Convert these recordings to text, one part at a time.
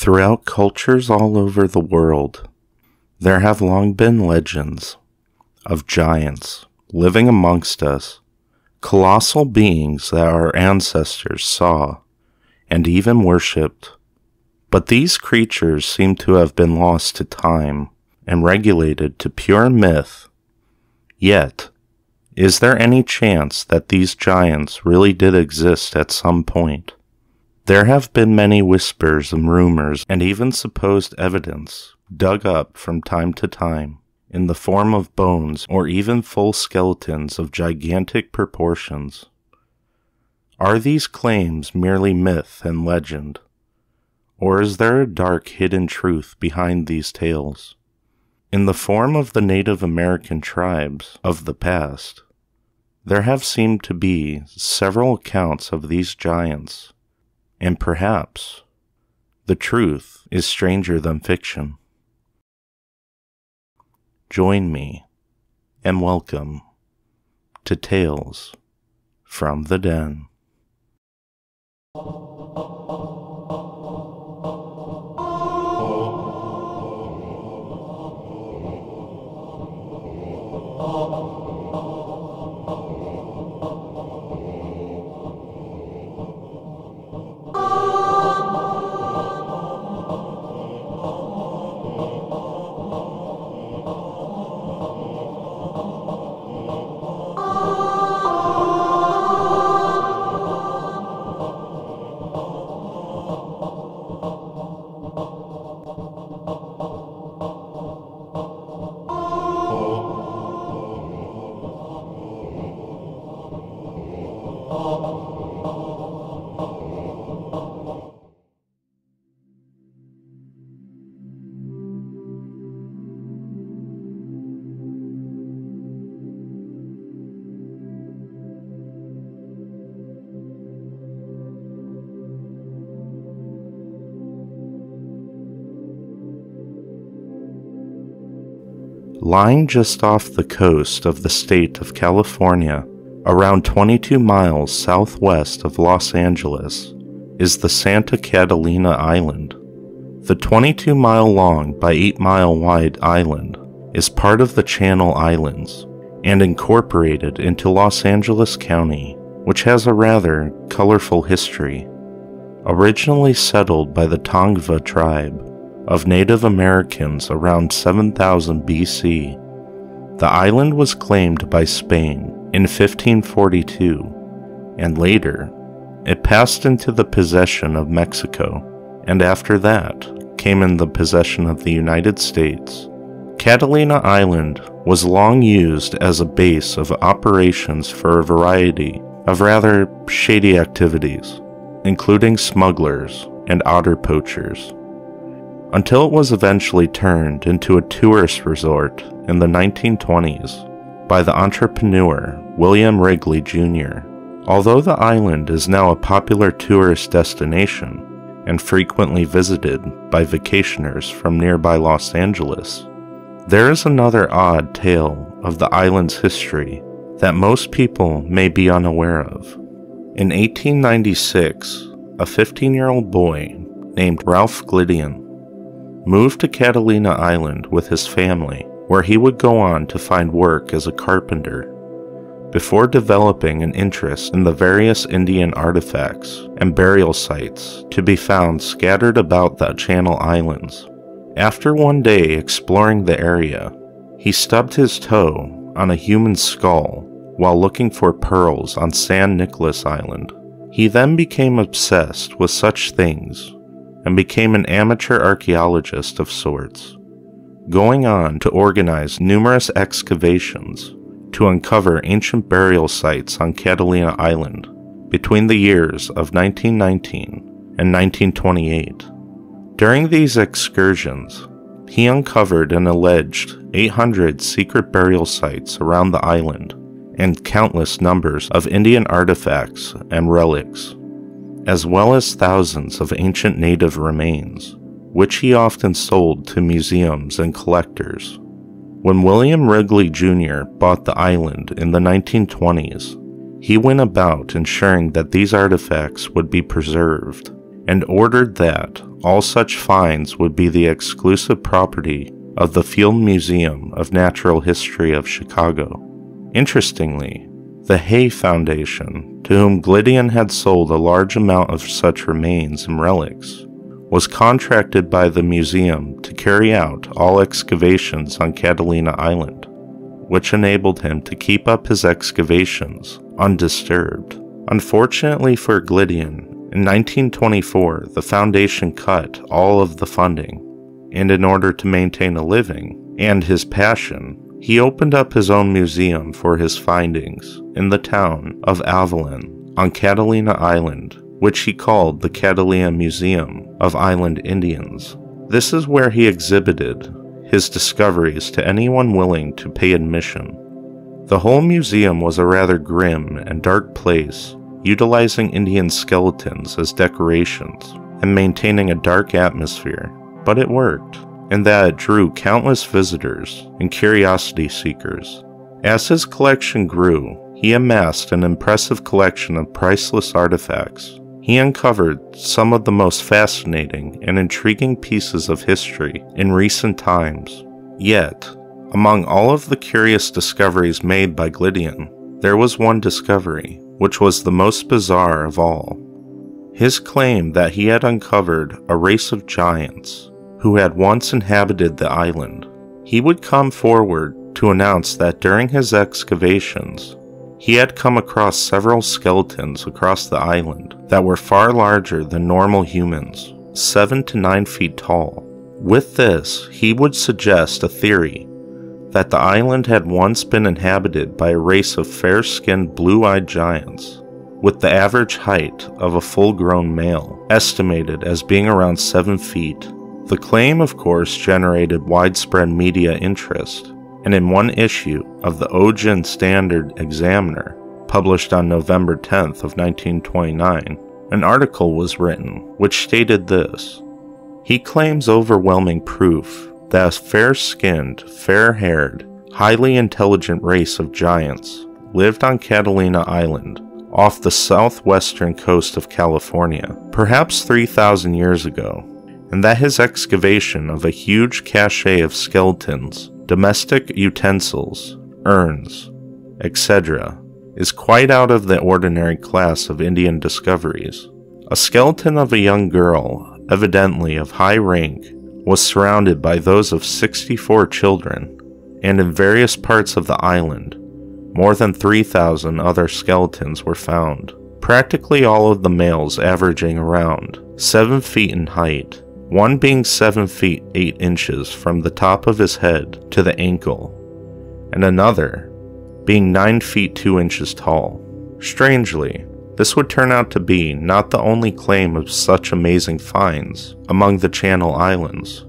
Throughout cultures all over the world, there have long been legends of giants living amongst us, colossal beings that our ancestors saw and even worshipped. But these creatures seem to have been lost to time and regulated to pure myth. Yet, is there any chance that these giants really did exist at some point? There have been many whispers and rumors and even supposed evidence dug up from time to time in the form of bones or even full skeletons of gigantic proportions. Are these claims merely myth and legend? Or is there a dark hidden truth behind these tales? In the form of the Native American tribes of the past, there have seemed to be several accounts of these giants, and perhaps the truth is stranger than fiction. Join me and welcome to Tales from the Den. Lying just off the coast of the state of California, around 22 miles southwest of Los Angeles, is the Santa Catalina Island. The 22-mile-long by 8-mile-wide island is part of the Channel Islands and incorporated into Los Angeles County, which has a rather colorful history. Originally settled by the Tongva tribe of Native Americans around 7000 BC, the island was claimed by Spain in 1542, and later it passed into the possession of Mexico, and after that came in the possession of the United States. Catalina Island was long used as a base of operations for a variety of rather shady activities, including smugglers and otter poachers, until it was eventually turned into a tourist resort in the 1920s by the entrepreneur William Wrigley Jr. Although the island is now a popular tourist destination and frequently visited by vacationers from nearby Los Angeles, there is another odd tale of the island's history that most people may be unaware of. In 1896, a 15-year-old boy named Ralph Glidian moved to Catalina Island with his family, where he would go on to find work as a carpenter, before developing an interest in the various Indian artifacts and burial sites to be found scattered about the Channel Islands. After one day exploring the area, he stubbed his toe on a human skull while looking for pearls on San Nicolas Island. He then became obsessed with such things and became an amateur archaeologist of sorts, going on to organize numerous excavations to uncover ancient burial sites on Catalina Island between the years of 1919 and 1928. During these excursions, he uncovered an alleged 800 secret burial sites around the island and countless numbers of Indian artifacts and relics, as well as thousands of ancient native remains, which he often sold to museums and collectors. When William Wrigley Jr. bought the island in the 1920s, he went about ensuring that these artifacts would be preserved and ordered that all such finds would be the exclusive property of the Field Museum of Natural History of Chicago. Interestingly, the Hay Foundation, to whom Glydian had sold a large amount of such remains and relics, was contracted by the museum to carry out all excavations on Catalina Island, which enabled him to keep up his excavations undisturbed. Unfortunately for Glydian, in 1924 the foundation cut all of the funding, and in order to maintain a living and his passion, he opened up his own museum for his findings in the town of Avalon on Catalina Island, which he called the Catalina Museum of Island Indians. This is where he exhibited his discoveries to anyone willing to pay admission. The whole museum was a rather grim and dark place, utilizing Indian skeletons as decorations and maintaining a dark atmosphere, but it worked, in that it drew countless visitors and curiosity seekers. As his collection grew, he amassed an impressive collection of priceless artifacts. He uncovered some of the most fascinating and intriguing pieces of history in recent times. Yet, among all of the curious discoveries made by Glydian, there was one discovery, which was the most bizarre of all. His claim that he had uncovered a race of giants who had once inhabited the island. He would come forward to announce that during his excavations, he had come across several skeletons across the island that were far larger than normal humans, 7 to 9 feet tall. With this, he would suggest a theory that the island had once been inhabited by a race of fair-skinned blue-eyed giants, with the average height of a full-grown male estimated as being around 7 feet. The claim, of course, generated widespread media interest, and in one issue of the Ojin Standard Examiner, published on November 10th of 1929, an article was written which stated this: he claims overwhelming proof that a fair-skinned, fair-haired, highly intelligent race of giants lived on Catalina Island, off the southwestern coast of California, perhaps 3,000 years ago, and that his excavation of a huge cache of skeletons, domestic utensils, urns, etc., is quite out of the ordinary class of Indian discoveries. A skeleton of a young girl, evidently of high rank, was surrounded by those of 64 children, and in various parts of the island, more than 3,000 other skeletons were found, practically all of the males averaging around 7 feet in height, one being 7 feet 8 inches from the top of his head to the ankle, and another being 9 feet 2 inches tall. Strangely, this would turn out to be not the only claim of such amazing finds among the Channel Islands.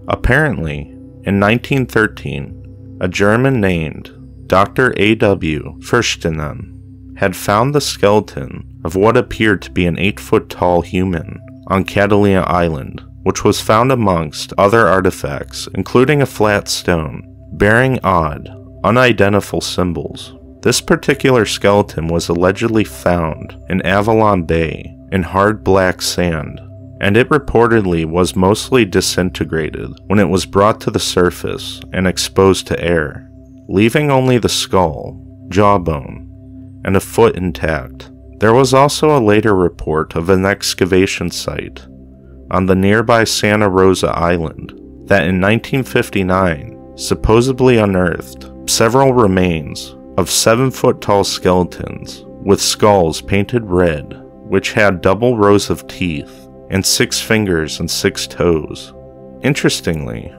Apparently, in 1913, a German named Dr. A.W. Furstenen had found the skeleton of what appeared to be an 8-foot tall human on Catalina Island, which was found amongst other artifacts, including a flat stone bearing odd, unidentifiable symbols. This particular skeleton was allegedly found in Avalon Bay in hard black sand, and it reportedly was mostly disintegrated when it was brought to the surface and exposed to air, leaving only the skull, jawbone, and a foot intact. There was also a later report of an excavation site on the nearby Santa Rosa Island that in 1959 supposedly unearthed several remains of 7-foot tall skeletons with skulls painted red, which had double rows of teeth and 6 fingers and 6 toes. Interestingly,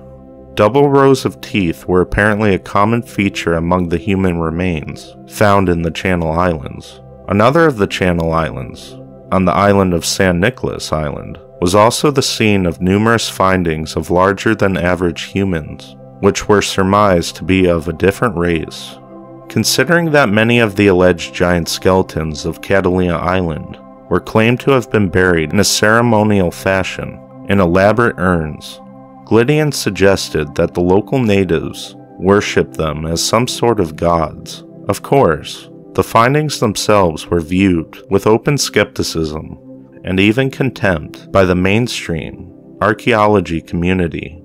double rows of teeth were apparently a common feature among the human remains found in the Channel Islands. Another of the Channel Islands, on the island of San Nicolas Island, was also the scene of numerous findings of larger-than-average humans, which were surmised to be of a different race. Considering that many of the alleged giant skeletons of Catalina Island were claimed to have been buried in a ceremonial fashion in elaborate urns, Glydian suggested that the local natives worshipped them as some sort of gods. Of course, the findings themselves were viewed with open skepticism, and even contempt by the mainstream archaeology community.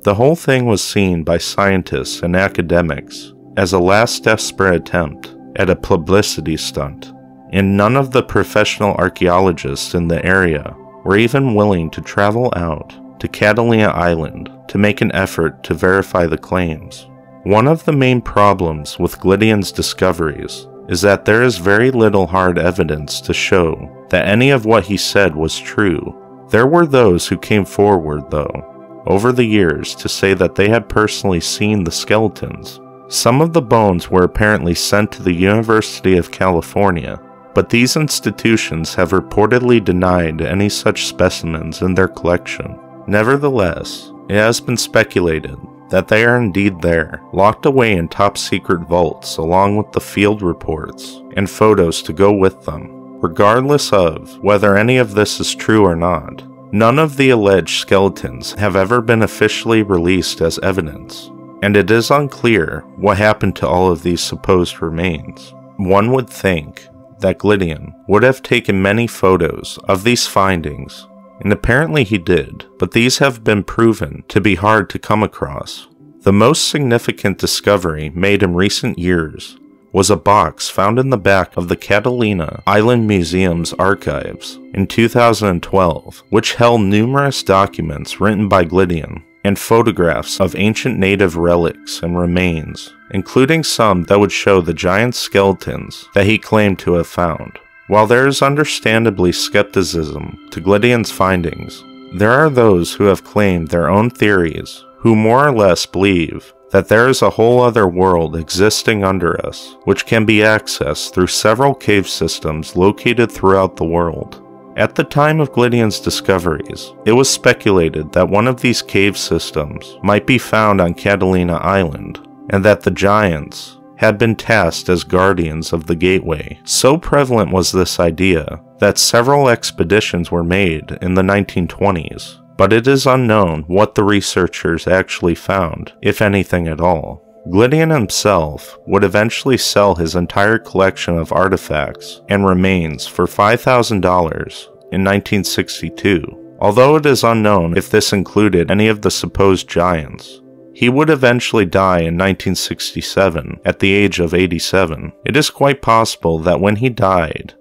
The whole thing was seen by scientists and academics as a last desperate attempt at a publicity stunt, and none of the professional archaeologists in the area were even willing to travel out to Catalina Island to make an effort to verify the claims. One of the main problems with Gwydian's discoveries is that there is very little hard evidence to show that any of what he said was true. There were those who came forward, though, over the years to say that they had personally seen the skeletons. Some of the bones were apparently sent to the University of California, but these institutions have reportedly denied any such specimens in their collection. Nevertheless, it has been speculated that they are indeed there, locked away in top-secret vaults along with the field reports and photos to go with them. Regardless of whether any of this is true or not, none of the alleged skeletons have ever been officially released as evidence, and it is unclear what happened to all of these supposed remains. One would think that Gwydion would have taken many photos of these findings, and apparently he did, but these have been proven to be hard to come across. The most significant discovery made in recent years was a box found in the back of the Catalina Island Museum's archives in 2012, which held numerous documents written by Gwydion and photographs of ancient native relics and remains, including some that would show the giant skeletons that he claimed to have found. While there is understandably skepticism to Gwydion's findings, there are those who have claimed their own theories, who more or less believe that there is a whole other world existing under us, which can be accessed through several cave systems located throughout the world. At the time of Gwydion's discoveries, it was speculated that one of these cave systems might be found on Catalina Island, and that the giants had been tasked as guardians of the gateway. So prevalent was this idea that several expeditions were made in the 1920s, but it is unknown what the researchers actually found, if anything at all. Gwydion himself would eventually sell his entire collection of artifacts and remains for $5,000 in 1962. Although it is unknown if this included any of the supposed giants, he would eventually die in 1967 at the age of 87. It is quite possible that when he died,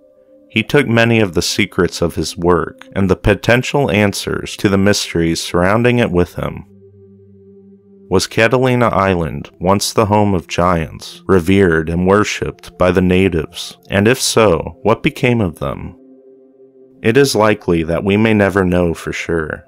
he took many of the secrets of his work and the potential answers to the mysteries surrounding it with him. Was Catalina Island once the home of giants, revered and worshipped by the natives? And if so, what became of them? It is likely that we may never know for sure.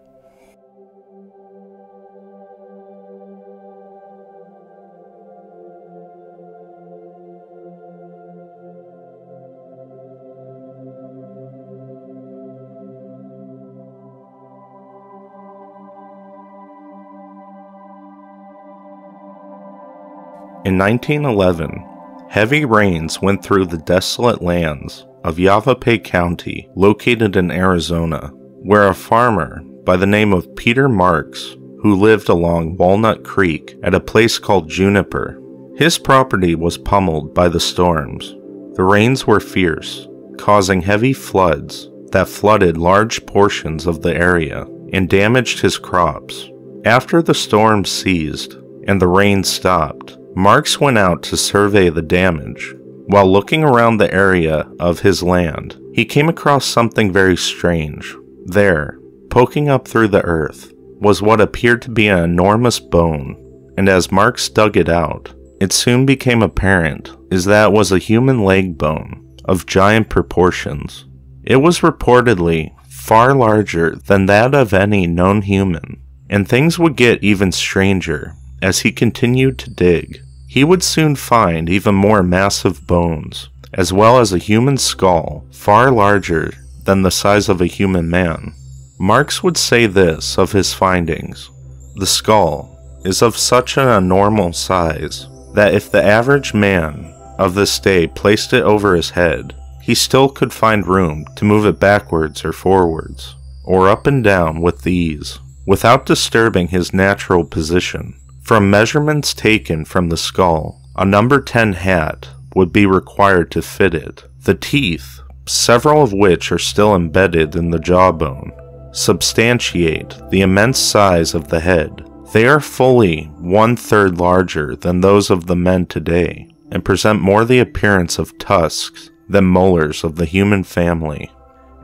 In 1911, heavy rains went through the desolate lands of Yavapai County, located in Arizona, where a farmer by the name of Peter Marks, who lived along Walnut Creek at a place called Juniper, his property was pummeled by the storms. The rains were fierce, causing heavy floods that flooded large portions of the area and damaged his crops. After the storm ceased and the rain stopped, Marks went out to survey the damage. While looking around the area of his land, he came across something very strange. There, poking up through the earth, was what appeared to be an enormous bone, and as Marks dug it out, it soon became apparent that it was a human leg bone of giant proportions. It was reportedly far larger than that of any known human, and things would get even stranger as he continued to dig. He would soon find even more massive bones, as well as a human skull far larger than the size of a human man. Marks would say this of his findings: "The skull is of such an abnormal size that if the average man of this day placed it over his head, he still could find room to move it backwards or forwards, or up and down with ease, without disturbing his natural position. From measurements taken from the skull, a number 10 hat would be required to fit it. The teeth several of which are still embedded in the jawbone, substantiate the immense size of the head. They are fully 1/3 larger than those of the men today, and present more the appearance of tusks than molars of the human family.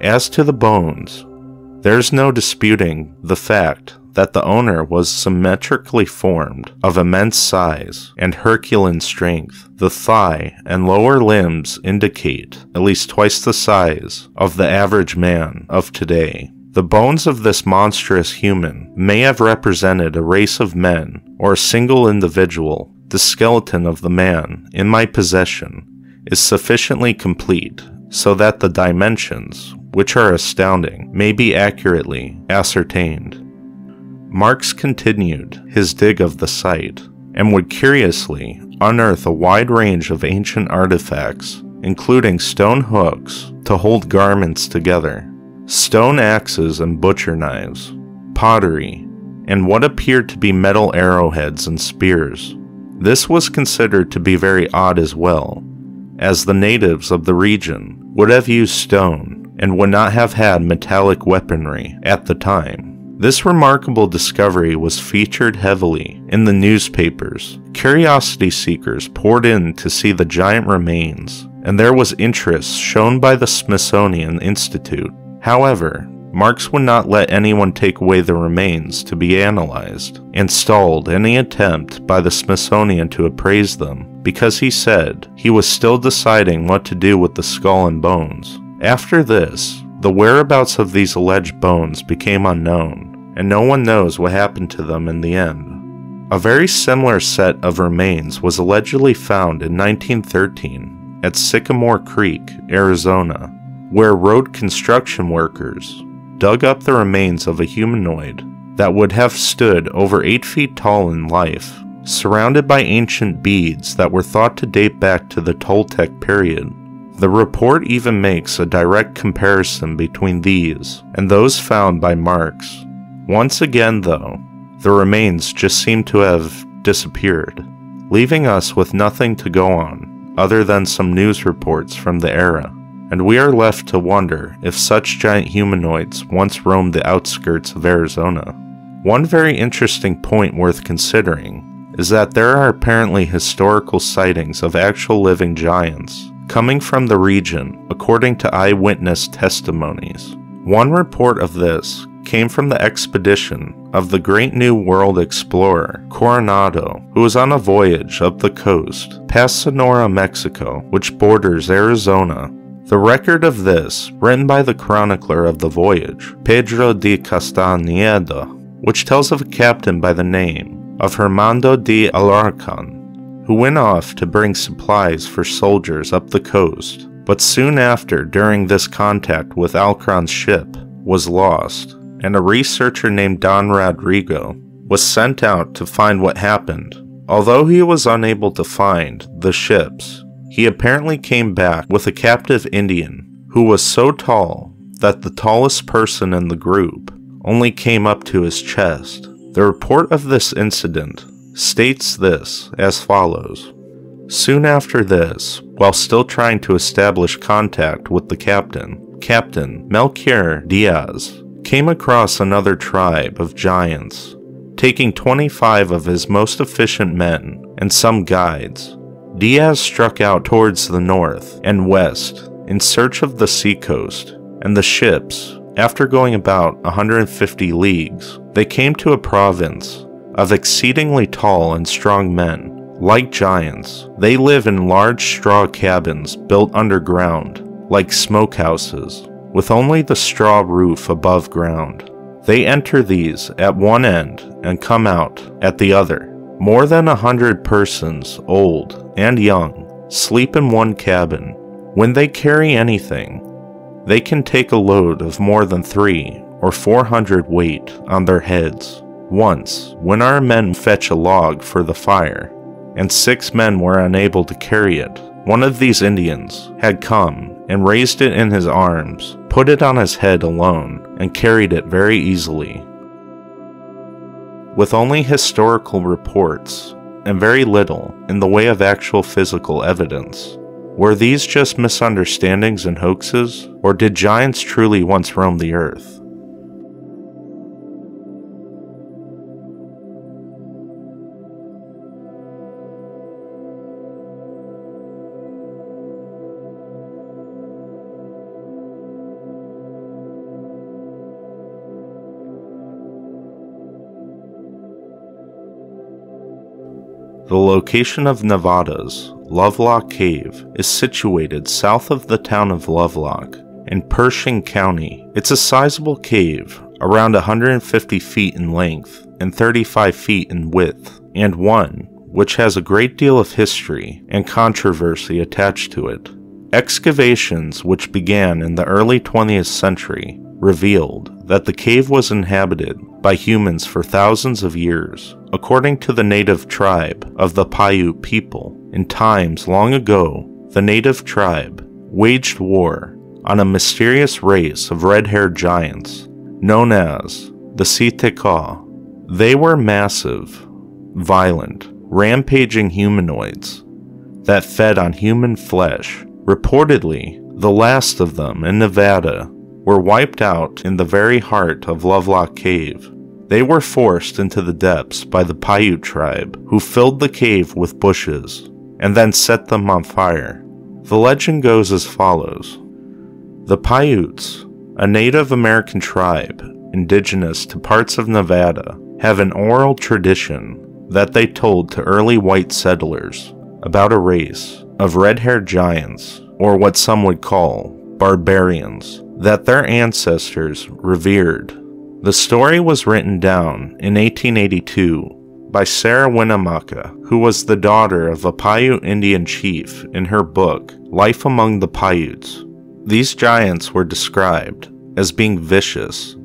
As to the bones, there's no disputing the fact that the owner was symmetrically formed, of immense size and Herculean strength. The thigh and lower limbs indicate at least twice the size of the average man of today. The bones of this monstrous human may have represented a race of men or a single individual. The skeleton of the man in my possession is sufficiently complete so that the dimensions, which are astounding, may be accurately ascertained. Marks continued his dig of the site, and would curiously unearth a wide range of ancient artifacts, including stone hooks to hold garments together, stone axes and butcher knives, pottery, and what appeared to be metal arrowheads and spears. This was considered to be very odd as well, as the natives of the region would have used stone and would not have had metallic weaponry at the time. This remarkable discovery was featured heavily in the newspapers. Curiosity seekers poured in to see the giant remains, and there was interest shown by the Smithsonian Institute. However, Marks would not let anyone take away the remains to be analyzed, and stalled any attempt by the Smithsonian to appraise them, because he said he was still deciding what to do with the skull and bones. After this, the whereabouts of these alleged bones became unknown, and no one knows what happened to them in the end. A very similar set of remains was allegedly found in 1913 at Sycamore Creek, Arizona, where road construction workers dug up the remains of a humanoid that would have stood over 8 feet tall in life, surrounded by ancient beads that were thought to date back to the Toltec period. The report even makes a direct comparison between these and those found by Marks. Once again, though, the remains just seem to have disappeared, leaving us with nothing to go on other than some news reports from the era, and we are left to wonder if such giant humanoids once roamed the outskirts of Arizona. One very interesting point worth considering is that there are apparently historical sightings of actual living giants coming from the region, according to eyewitness testimonies. One report of this came from the expedition of the Great New World explorer Coronado, who was on a voyage up the coast past Sonora, Mexico, which borders Arizona. The record of this, written by the chronicler of the voyage, Pedro de Castañeda, which tells of a captain by the name of Hernando de Alarcon, who went off to bring supplies for soldiers up the coast, but soon after, during this contact with Alcron's ship, was lost, and a researcher named Don Rodrigo was sent out to find what happened. Although he was unable to find the ships, he apparently came back with a captive Indian who was so tall that the tallest person in the group only came up to his chest. The report of this incident states this as follows. Soon after this, while still trying to establish contact with the captain, Captain Melchior Diaz came across another tribe of giants, taking 25 of his most efficient men and some guides. Diaz struck out towards the north and west in search of the seacoast, and the ships, after going about 150 leagues, they came to a province of exceedingly tall and strong men. Like giants, they live in large straw cabins built underground, like smokehouses, with only the straw roof above ground. They enter these at one end and come out at the other. More than 100 persons, old and young, sleep in one cabin. When they carry anything, they can take a load of more than 300 or 400 weight on their heads. Once, when our men fetch a log for the fire, and 6 men were unable to carry it, one of these Indians had come and raised it in his arms, put it on his head alone, and carried it very easily. With only historical reports, and very little in the way of actual physical evidence, Were these just misunderstandings and hoaxes, or did giants truly once roam the earth? The location of Nevada's Lovelock Cave is situated south of the town of Lovelock in Pershing County. It's a sizable cave, around 150 feet in length and 35 feet in width, and one which has a great deal of history and controversy attached to it. Excavations which began in the early 20th century revealed that the cave was inhabited by humans for thousands of years. According to the native tribe of the Paiute people, in times long ago, the native tribe waged war on a mysterious race of red-haired giants known as the Sitka. They were massive, violent, rampaging humanoids that fed on human flesh. Reportedly, the last of them in Nevada were wiped out in the very heart of Lovelock Cave. They were forced into the depths by the Paiute tribe, who filled the cave with bushes and then set them on fire. The legend goes as follows. The Paiutes, a Native American tribe indigenous to parts of Nevada, have an oral tradition that they told to early white settlers about a race of red-haired giants, or what some would call barbarians, that their ancestors revered. The story was written down in 1882 by Sarah Winnemucca, who was the daughter of a Paiute Indian chief, in her book, Life Among the Paiutes. These giants were described as being vicious,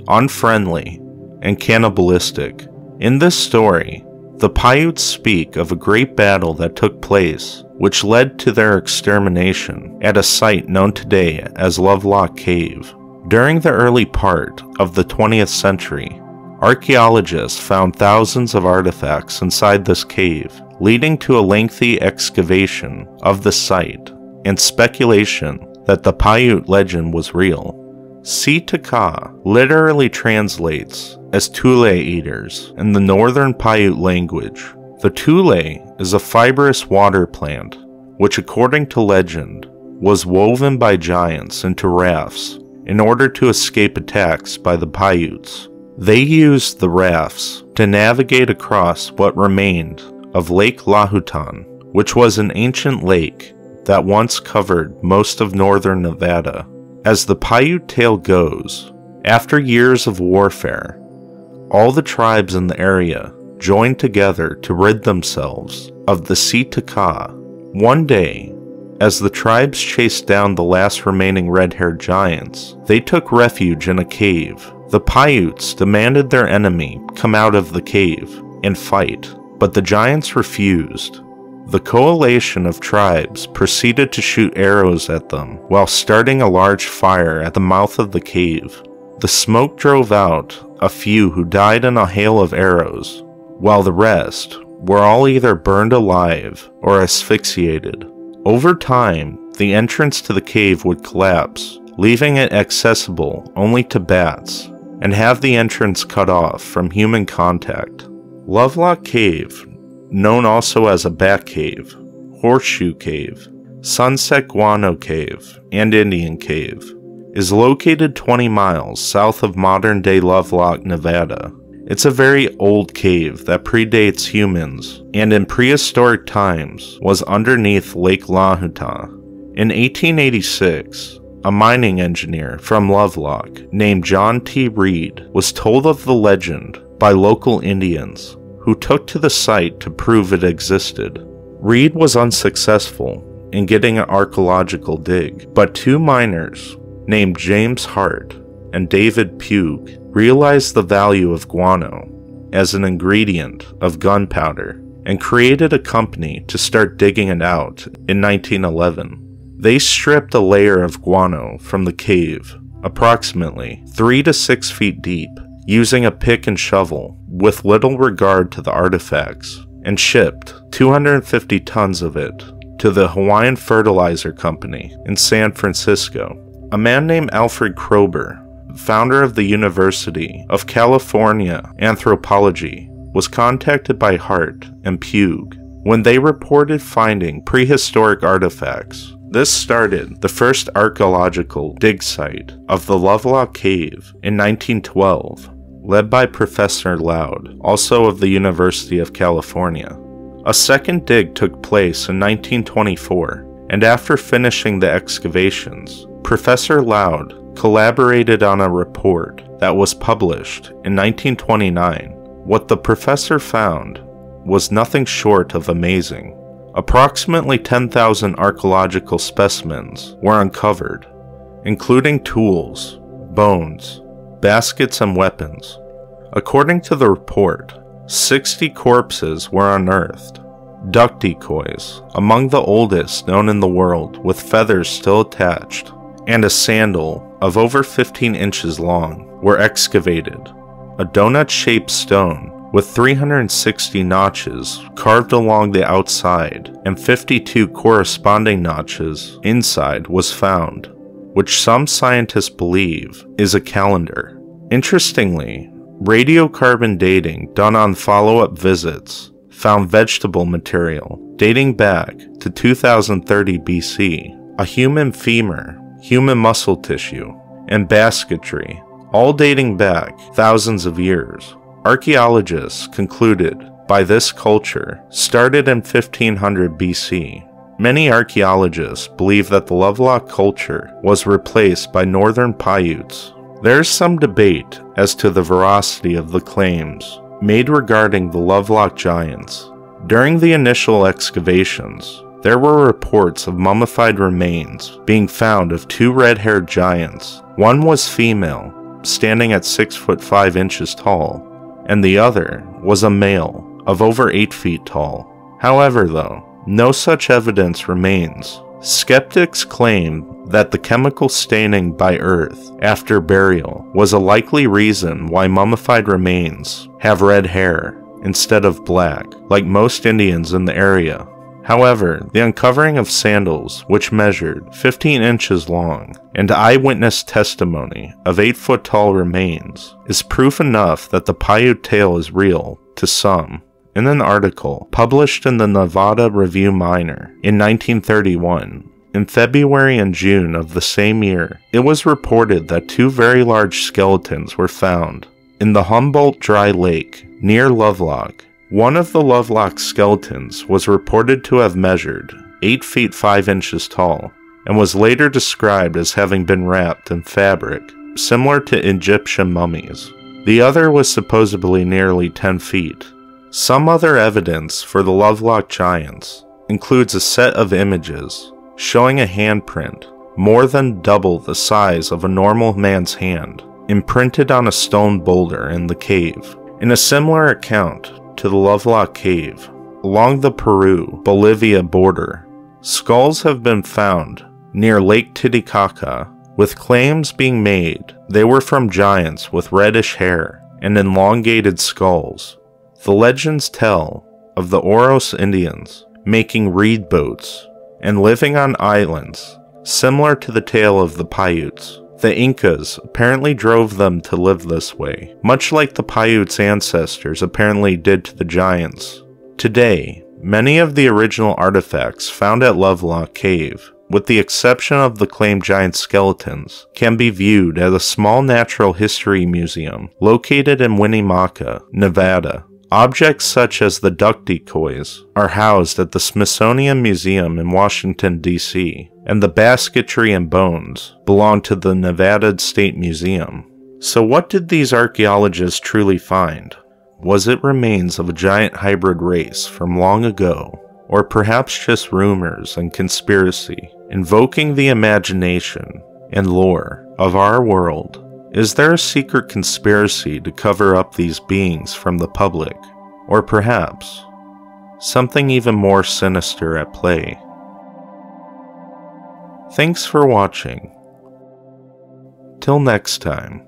unfriendly, and cannibalistic. In this story, the Paiutes speak of a great battle that took place, which led to their extermination at a site known today as Lovelock Cave. During the early part of the 20th century, archaeologists found thousands of artifacts inside this cave, leading to a lengthy excavation of the site and speculation that the Paiute legend was real. Sitka literally translates as Tule eaters in the northern Paiute language. The Tule is a fibrous water plant, which according to legend, was woven by giants into rafts in order to escape attacks by the Paiutes. They used the rafts to navigate across what remained of Lake Lahutan, which was an ancient lake that once covered most of northern Nevada. As the Paiute tale goes, after years of warfare, all the tribes in the area joined together to rid themselves of the Sitka. One day, as the tribes chased down the last remaining red-haired giants, they took refuge in a cave. The Paiutes demanded their enemy come out of the cave and fight, but the giants refused. The coalition of tribes proceeded to shoot arrows at them while starting a large fire at the mouth of the cave. The smoke drove out a few who died in a hail of arrows, while the rest were all either burned alive or asphyxiated. Over time, the entrance to the cave would collapse, leaving it accessible only to bats, and have the entrance cut off from human contact. Lovelock Cave, known also as a Bat Cave, Horseshoe Cave, Sunset Guano Cave, and Indian Cave, is located 20 miles south of modern-day Lovelock, Nevada. It's a very old cave that predates humans, and in prehistoric times was underneath Lake Lahuta. In 1886, a mining engineer from Lovelock named John T. Reed was told of the legend by local Indians, who took to the site to prove it existed. Reed was unsuccessful in getting an archaeological dig, but two miners named James Hart and David Pugh realized the value of guano as an ingredient of gunpowder and created a company to start digging it out in 1911. They stripped a layer of guano from the cave, approximately 3 to 6 feet deep, using a pick and shovel with little regard to the artifacts, and shipped 250 tons of it to the Hawaiian Fertilizer Company in San Francisco. A man named Alfred Kroeber, founder of the University of California Anthropology, was contacted by Hart and Pugue when they reported finding prehistoric artifacts. This started the first archaeological dig site of the Lovelock Cave in 1912, led by Professor Loud, also of the University of California. A second dig took place in 1924, and after finishing the excavations, Professor Loud collaborated on a report that was published in 1929. What the professor found was nothing short of amazing. Approximately 10,000 archaeological specimens were uncovered, including tools, bones, baskets, and weapons. According to the report, 60 corpses were unearthed. Duck decoys, among the oldest known in the world, with feathers still attached, and a sandal of over 15 inches long, were excavated. A donut-shaped stone with 360 notches carved along the outside and 52 corresponding notches inside was found, which some scientists believe is a calendar. Interestingly, radiocarbon dating done on follow-up visits found vegetable material dating back to 2030 BC, a human femur, human muscle tissue, and basketry, all dating back thousands of years. Archaeologists concluded by this culture started in 1500 BC. Many archaeologists believe that the Lovelock culture was replaced by northern Paiutes. There is some debate as to the veracity of the claims made regarding the Lovelock giants. During the initial excavations, there were reports of mummified remains being found of two red-haired giants. One was female, standing at 6 foot 5 inches tall, and the other was a male of over 8 feet tall. However, though, no such evidence remains. Skeptics claim that the chemical staining by earth after burial was a likely reason why mummified remains have red hair instead of black, like most Indians in the area. However, the uncovering of sandals, which measured 15 inches long, and eyewitness testimony of 8-foot-tall remains, is proof enough that the Paiute tale is real to some. In an article published in the Nevada Review Minor in 1931, in February and June of the same year, it was reported that two very large skeletons were found in the Humboldt Dry Lake near Lovelock. One of the Lovelock skeletons was reported to have measured 8 feet 5 inches tall, and was later described as having been wrapped in fabric, similar to Egyptian mummies. The other was supposedly nearly 10 feet. Some other evidence for the Lovelock giants includes a set of images showing a handprint more than double the size of a normal man's hand, imprinted on a stone boulder in the cave. In a similar account to the Lovelock Cave, along the Peru-Bolivia border, skulls have been found near Lake Titicaca, with claims being made they were from giants with reddish hair and elongated skulls. The legends tell of the Oros Indians making reed boats and living on islands, similar to the tale of the Paiutes. The Incas apparently drove them to live this way, much like the Paiutes' ancestors apparently did to the giants. Today, many of the original artifacts found at Lovelock Cave, with the exception of the claimed giant skeletons, can be viewed at a small natural history museum located in Winnemucca, Nevada. Objects such as the duck decoys are housed at the Smithsonian Museum in Washington, D.C., and the basketry and bones belong to the Nevada State Museum. So what did these archaeologists truly find? Was it remains of a giant hybrid race from long ago, or perhaps just rumors and conspiracy, invoking the imagination and lore of our world? Is there a secret conspiracy to cover up these beings from the public? Or perhaps something even more sinister at play? Thanks for watching. Till next time.